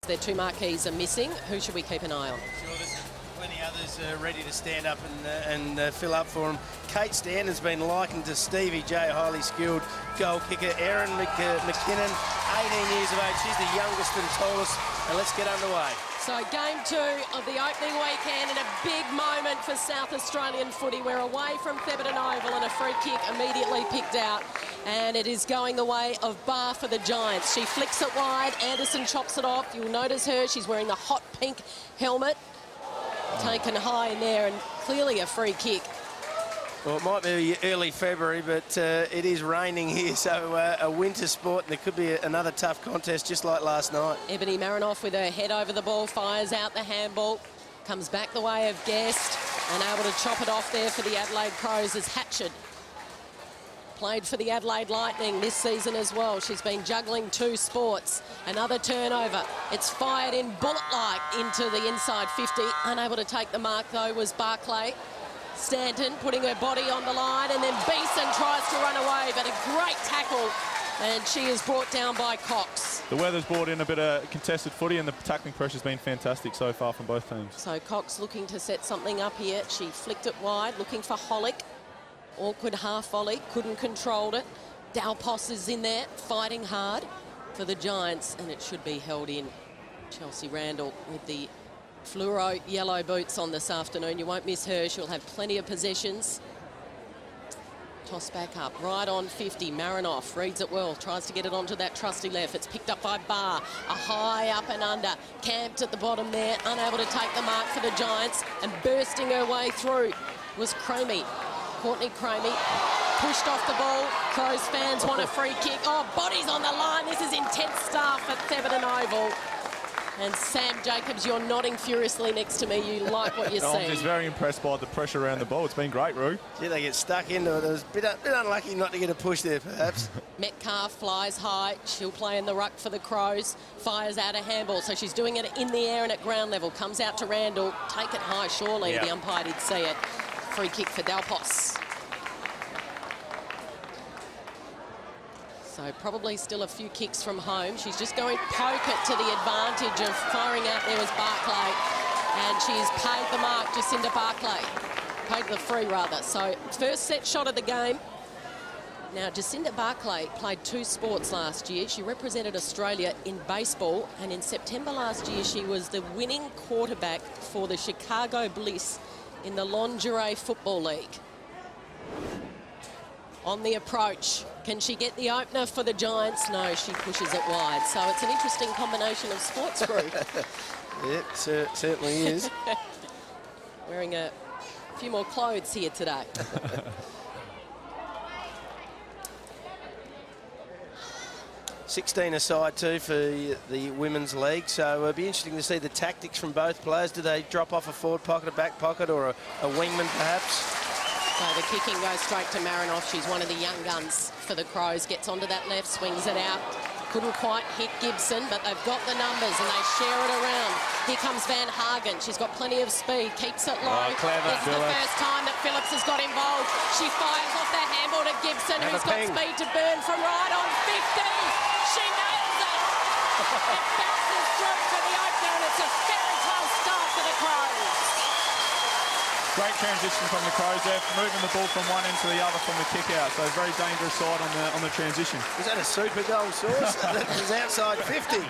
Their two marquees are missing. Who should we keep an eye on? Sure, there's plenty others ready to stand up and fill up for him. Kate Stanton's been likened to Stevie J, highly skilled goal kicker. Erin McKinnon, 18 years of age. She's the youngest and tallest. And let's get underway. So game 2 of the opening weekend and a big moment for South Australian footy. We're away from Thebarton Oval and a free kick immediately picked out. And it is going the way of Barr for the Giants. She flicks it wide. Anderson chops it off. You'll notice her. She's wearing the hot pink helmet. Taken high in there and clearly a free kick. Well, it might be early February, but it is raining here, so a winter sport, and there could be another tough contest just like last night. Ebony Marinoff with her head over the ball, fires out the handball, comes back the way of Guest, and able to chop it off there for the Adelaide Crows as Hatchard played for the Adelaide Lightning this season as well. She's been juggling 2 sports. Another turnover. It's fired in bullet-like into the inside 50. Unable to take the mark, though, was Barclay. Stanton putting her body on the line, and then Beeson tries to run away, but a great tackle, and she is brought down by Cox. The weather's brought in a bit of contested footy, and the tackling pressure's been fantastic so far from both teams. So Cox looking to set something up here. She flicked it wide, looking for Holick. Awkward half volley, couldn't control it. Dalpos is in there, fighting hard for the Giants, and it should be held in. Chelsea Randall with the fluoro yellow boots on this afternoon. You won't miss her. She'll have plenty of possessions. Toss back up, right on 50. Marinoff reads it well, tries to get it onto that trusty left. It's picked up by Barr. A high up and under. Camped at the bottom there, unable to take the mark for the Giants, and bursting her way through was Cramey. Courtney Cramey pushed off the ball. Crows fans want a free kick. Oh, bodies on the line. This is intense stuff at Thebarton Oval. And Sam Jacobs, you're nodding furiously next to me. You like what you're seeing. I'm just very impressed by the pressure around the ball. It's been great, Roo. Gee, they get stuck into it. It was a bit unlucky not to get a push there, perhaps. Metcalf flies high. She'll play in the ruck for the Crows. Fires out a handball. So she's doing it in the air and at ground level. Comes out to Randall. Take it high, surely. Yep. The umpire did see it. Free kick for Dalpos. So probably still a few kicks from home. She's just going poke it to the advantage of firing out there was Barclay. And she's paid the mark, Jacinda Barclay. Paid the free, rather. So first set shot of the game. Now, Jacinda Barclay played 2 sports last year. She represented Australia in baseball. And in September last year, she was the winning quarterback for the Chicago Bliss in the Lingerie Football League. On the approach, can she get the opener for the Giants? No, she pushes it wide. So it's an interesting combination of sports group. Yep, certainly is. Wearing a few more clothes here today. 16 aside too for the women's league, so it'll be interesting to see the tactics from both players. Do they drop off a forward pocket, a back pocket, or a wingman perhaps? So the kicking goes straight to Marinoff. She's one of the young guns for the Crows. Gets onto that left, swings it out. Couldn't quite hit Gibson, but they've got the numbers and they share it around. Here comes Van Hagen. She's got plenty of speed, keeps it low. Oh, clever, This is the first time that Phillips has got involved. She fires off that handball to Gibson, and who's got speed to burn from right on 50. She nails it. It bounces through for the opener, and it's a fairy tale start for the Crows. Great transition from the Crows there, moving the ball from one end to the other from the kick out. So very dangerous side on the transition. Was that a super goal source? That was outside 50.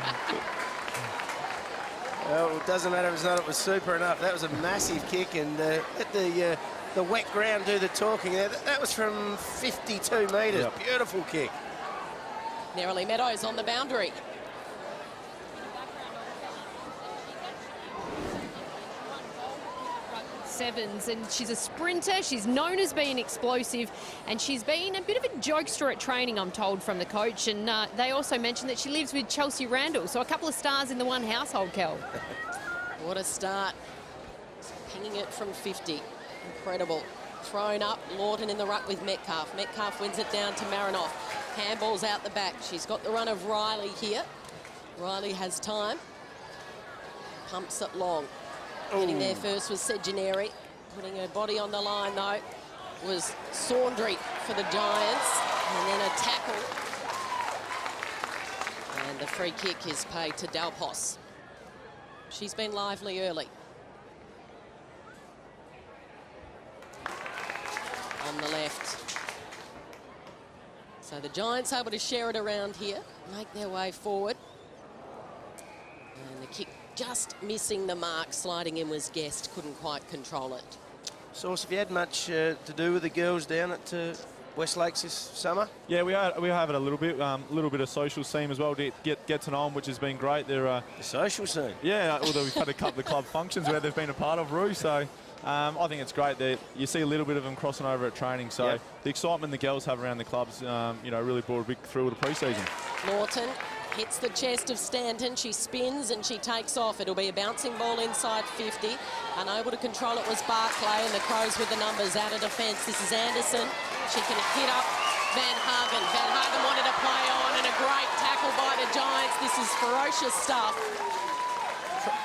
Well, it doesn't matter if it's not, it was super enough. That was a massive kick, and let the wet ground do the talking there. That was from 52 metres. Yep. Beautiful kick. Nerily Meadows on the boundary. Sevens, and she's a sprinter. She's known as being explosive, and she's been a bit of a jokester at training, I'm told, from the coach. And they also mentioned that she lives with Chelsea Randall, so a couple of stars in the one household, Kel. What a start. Pinging it from 50. Incredible. Thrown up, Lawton in the ruck with Metcalf. Metcalf wins it down to Marinoff. Handball's out the back. She's got the run of Riley here. Riley has time. Pumps it long. Getting there first was Sejaneri. Putting her body on the line, though, was Saundry for the Giants. And then a tackle. And the free kick is paid to Dalpos. She's been lively early. On the left. So the Giants able to share it around here, make their way forward. And the kick just missing the mark, sliding in was Guest, couldn't quite control it. Sauce, have you had much to do with the girls down at West Lakes this summer? Yeah, we have it a little bit of social scene as well to get to know them, which has been great. They're the social scene. Yeah, although we've had a couple of club functions where they've been a part of, Roo, so I think it's great that you see a little bit of them crossing over at training. So yep. The excitement the girls have around the clubs, you know, really brought a big thrill to pre-season. Lawton hits the chest of Stanton. She spins and she takes off. It'll be a bouncing ball inside 50. Unable to control it was Barclay, and the Crows with the numbers out of defence. This is Anderson. She can hit up Van Hagen. Van Hagen wanted to play on, and a great tackle by the Giants. This is ferocious stuff.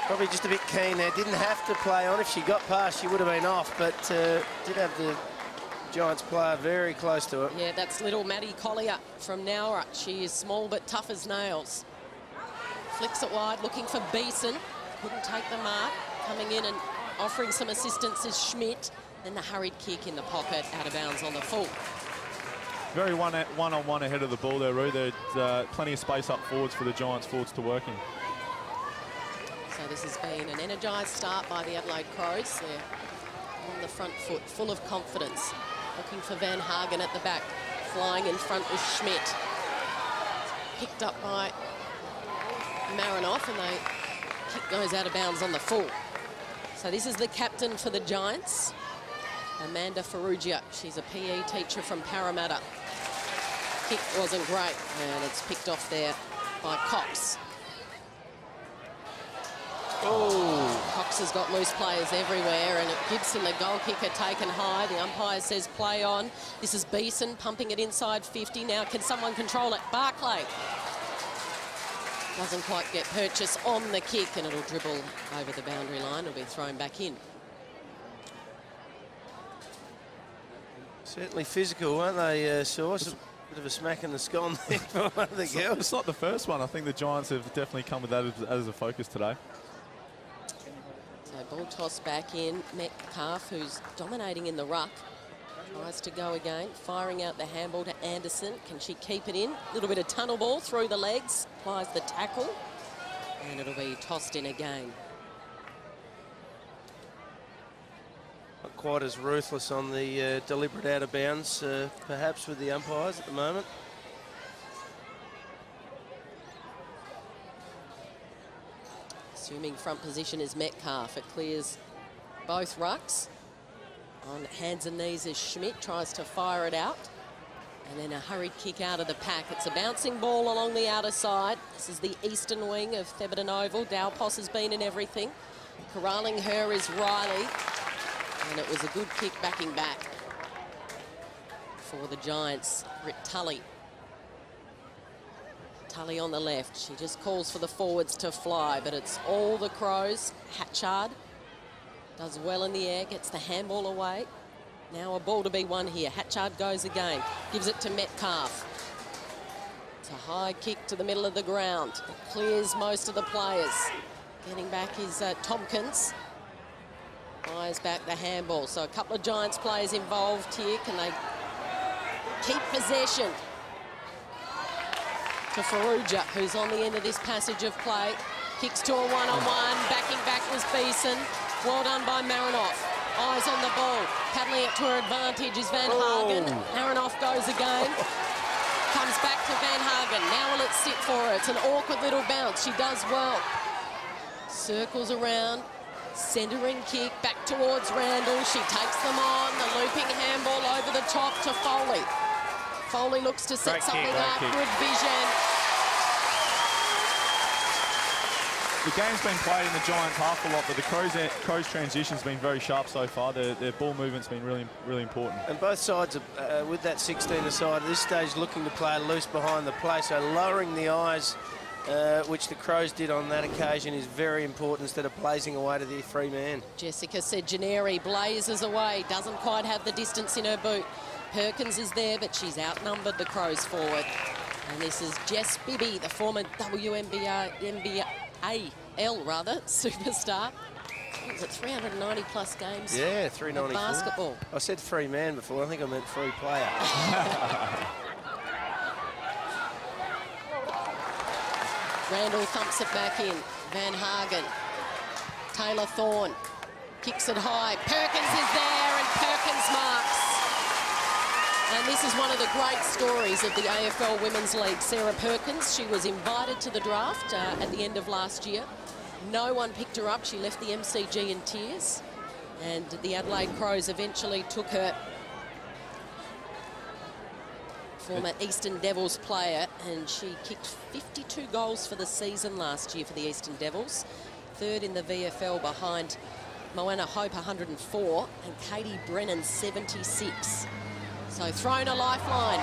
Probably just a bit keen there. Didn't have to play on. If she got past, she would have been off, but did have the Giants player very close to it. Yeah, that's little Maddie Collier from Nowra. She is small but tough as nails. Flicks it wide, looking for Beeson. Couldn't take the mark. Coming in and offering some assistance is Schmidt. Then the hurried kick in the pocket, out of bounds on the full. Very one-on-one ahead of the ball there, Roo. There's plenty of space up forwards for the Giants forwards to work in. So this has been an energised start by the Adelaide Crows. They're on the front foot, full of confidence. Looking for Van Hagen at the back. Flying in front with Schmidt. Picked up by Marinoff, and the kick goes out of bounds on the full. So this is the captain for the Giants, Amanda Ferrugia. She's a PE teacher from Parramatta. Kick wasn't great, and it's picked off there by Cox. Oh, Cox has got loose players everywhere, and Gibson, the goal kicker, taken high. The umpire says play on. This is Beeson pumping it inside 50. Now can someone control it? Barclay doesn't quite get purchase on the kick, and it'll dribble over the boundary line. It'll be thrown back in. Certainly physical, aren't they, Sauce? A bit of a smack in the scone there for one of the girls. It's not the first one. I think the Giants have definitely come with that as a focus today. So ball toss back in. Metcalf, who's dominating in the ruck, tries to go again, firing out the handball to Anderson. Can she keep it in? A little bit of tunnel ball through the legs, applies the tackle, and it'll be tossed in again. Not quite as ruthless on the deliberate out of bounds, perhaps, with the umpires at the moment. Assuming front position is Metcalf. It clears both rucks. On hands and knees as Schmidt tries to fire it out. And then a hurried kick out of the pack. It's a bouncing ball along the outer side. This is the eastern wing of Thebarton Oval. Dowposs has been in everything. Corralling her is Riley. And it was a good kick backing back for the Giants. Britt Tully. Tully on the left. She just calls for the forwards to fly, but it's all the Crows. Hatchard does well in the air, gets the handball away. Now a ball to be won here. Hatchard goes again, gives it to Metcalf. It's a high kick to the middle of the ground. It clears most of the players. Getting back is Tompkins. Fires back the handball. So a couple of Giants players involved here. Can they keep possession? To Ferrugia, who's on the end of this passage of play. Kicks to a one-on-one. Backing back was Beeson. Well done by Marinoff. Eyes on the ball. Paddling it to her advantage is Van Hagen. Marinoff goes again. Comes back to Van Hagen. Now will it sit for her? It's an awkward little bounce. She does well. Circles around. Centering kick back towards Randall. She takes them on. The looping handball over the top to Foley. Foley looks to set something up. Good vision. The game's been played in the Giants half a lot, but the Crows transition's been very sharp so far. Their ball movement's been really important. And both sides, are, with that 16 aside, at this stage looking to play loose behind the play, so lowering the eyes, which the Crows did on that occasion, is very important instead of blazing away to the free man. Jessica said Gennari blazes away, doesn't quite have the distance in her boot. Perkins is there, but she's outnumbered the Crows forward. And this is Jess Bibby, the former WNBA rather, superstar. Was it 390 plus games? Yeah, 394. Basketball. I said free man before. I think I meant free player. Randall thumps it back in. Van Hagen. Taylor Thorne kicks it high. Perkins is there, and Perkins marks. And this is one of the great stories of the AFL Women's League. Sarah Perkins, she was invited to the draft at the end of last year. No one picked her up. She left the MCG in tears. And the Adelaide Crows eventually took her. Former Eastern Devils player, and she kicked 52 goals for the season last year for the Eastern Devils. Third in the VFL behind Moana Hope, 104, and Katie Brennan, 76. So thrown a lifeline.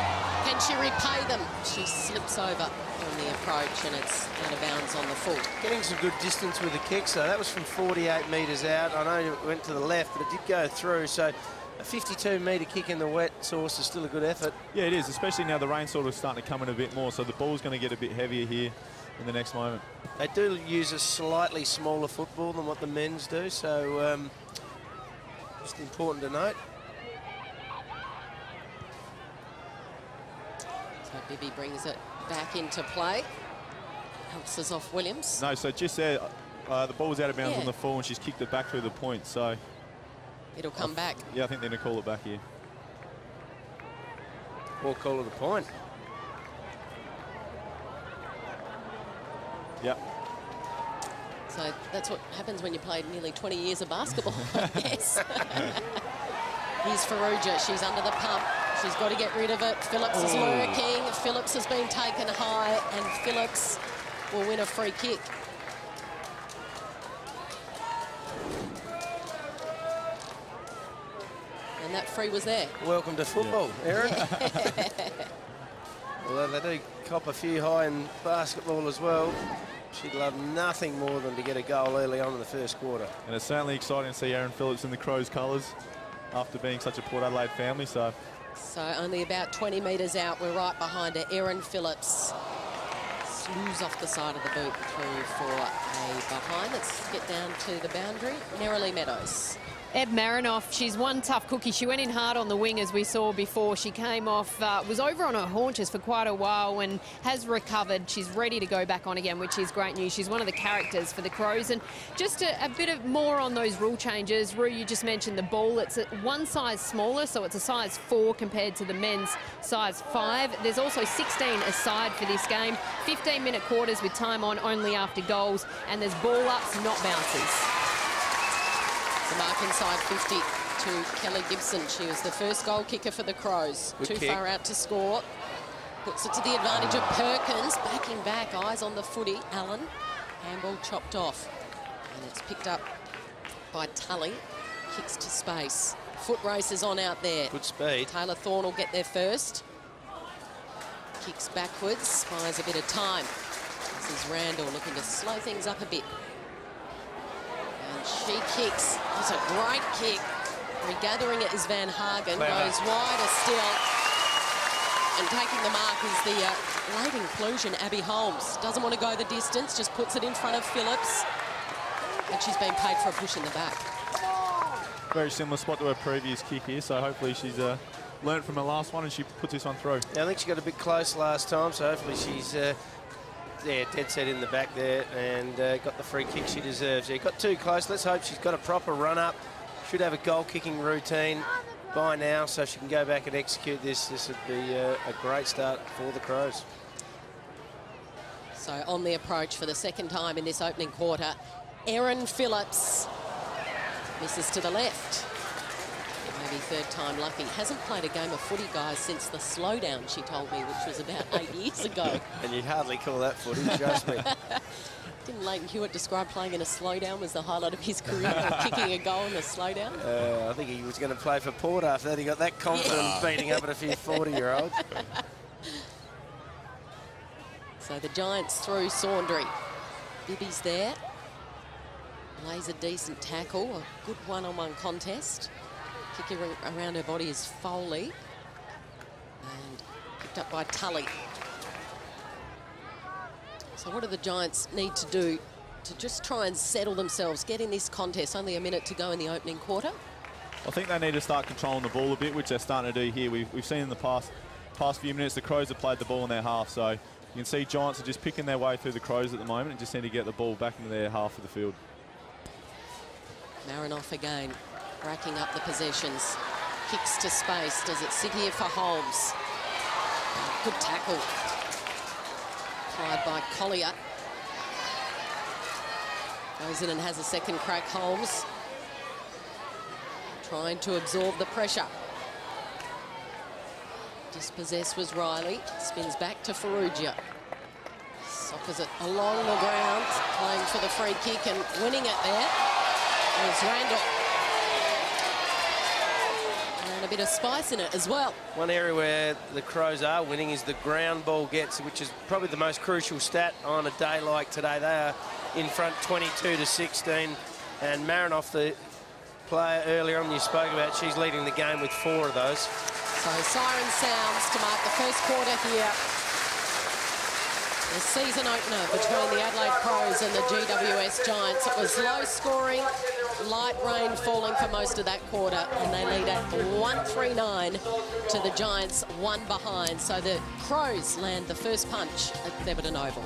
Can she repay them? She slips over on the approach, and it's out of bounds on the full. Getting some good distance with the kick, so that was from 48 metres out. I know it went to the left, but it did go through, so a 52-metre kick in the wet source is still a good effort. Yeah, it is, especially now the rain's sort of starting to come in a bit more, so the ball's going to get a bit heavier here in the next moment. They do use a slightly smaller football than what the men's do, so just important to note. So Bibby brings it back into play. Helps us off Williams. No, so just there, the ball's out of bounds Yeah. on the full, and she's kicked it back through the point, so... It'll come back. Yeah, I think they're going to call it back here. Or call it a point. Yep. So that's what happens when you played nearly 20 years of basketball, I guess. Here's Farrugia. She's under the pump. She's got to get rid of it. Phillips is lurking. Phillips has been taken high, and Phillips will win a free kick. And that free was there. Welcome to football, Erin. Although they do cop a few high in basketball as well. She'd love nothing more than to get a goal early on in the first quarter. And it's certainly exciting to see Erin Phillips in the Crows colours after being such a Port Adelaide family, so... So only about 20 metres out, we're right behind her. Erin Phillips slews off the side of the boot through for a behind. Let's get down to the boundary. Nerily Meadows. Eb Marinoff, she's one tough cookie. She went in hard on the wing, as we saw before. She came off, was over on her haunches for quite a while and has recovered. She's ready to go back on again, which is great news. She's one of the characters for the Crows. And just a bit of more on those rule changes. Rue, you just mentioned the ball. It's one size smaller, so it's a size 4 compared to the men's size 5. There's also 16 aside for this game. 15-minute quarters with time on only after goals. And there's ball ups, not bounces. The mark inside 50 to Kelly Gibson. She was the first goal kicker for the Crows. Good Too kick. far out to score. Puts it to the advantage of Perkins. Backing back, eyes on the footy. Allen. Handball chopped off. And it's picked up by Tully. Kicks to space. Foot race is on out there. Good speed. Taylor Thorne will get there first. Kicks backwards, buys a bit of time. This is Randall looking to slow things up a bit. And she kicks. It's a great kick. Regathering it is Van Hagen. Goes wider still. And taking the mark is the late inclusion, Abby Holmes. Doesn't want to go the distance, just puts it in front of Phillips. And she's been paid for a push in the back. Very similar spot to her previous kick here, so hopefully she's learnt from her last one and she puts this one through. Yeah, I think she got a bit close last time, so hopefully she's dead set in the back there and got the free kick she deserves. Yeah, got too close. Let's hope she's got a proper run-up. Should have a goal-kicking routine by now, so she can go back and execute this. This would be a great start for the Crows. So on the approach for the second time in this opening quarter, Erin Phillips misses to the left. Maybe third time lucky. Hasn't played a game of footy, guys, since the slowdown, she told me, which was about 8 years ago. And you'd hardly call that footy, trust me. Didn't Leighton Hewitt describe playing in a slowdown was the highlight of his career, or kicking a goal in a slowdown? I think he was going to play for Port after that. He got that confident beating up at a few 40-year-olds. So the Giants through Saundry. Bibby's there. Lays a decent tackle, a good one-on-one contest. Kicking around her body is Foley. And picked up by Tully. So what do the Giants need to do to just try and settle themselves, get in this contest. Only a minute to go in the opening quarter. I think they need to start controlling the ball a bit, which they're starting to do here. We've seen in the past few minutes the Crows have played the ball in their half, so you can see Giants are just picking their way through the Crows at the moment and just need to get the ball back into their half of the field. Marinoff again, racking up the possessions. Kicks to space. Does it sit here for Holmes? Good tackle. Applied by Collier. Goes in and has a second crack, Holmes. Trying to absorb the pressure. Dispossessed was Riley. Spins back to Farrugia. Soccers it along the ground, playing for the free kick and winning it there. There's Randall. And a bit of spice in it as well. One area where the Crows are winning is the ground ball gets, which is probably the most crucial stat on a day like today. They are in front 22-16. And Marinoff, the player earlier on you spoke about, she's leading the game with 4 of those. So siren sounds to mark the first quarter here. The season opener between the Adelaide Crows and the GWS Giants. It was low scoring, light rain falling for most of that quarter, and they lead at 139 to the Giants 1 behind. So the Crows land the first punch at Thebarton Oval.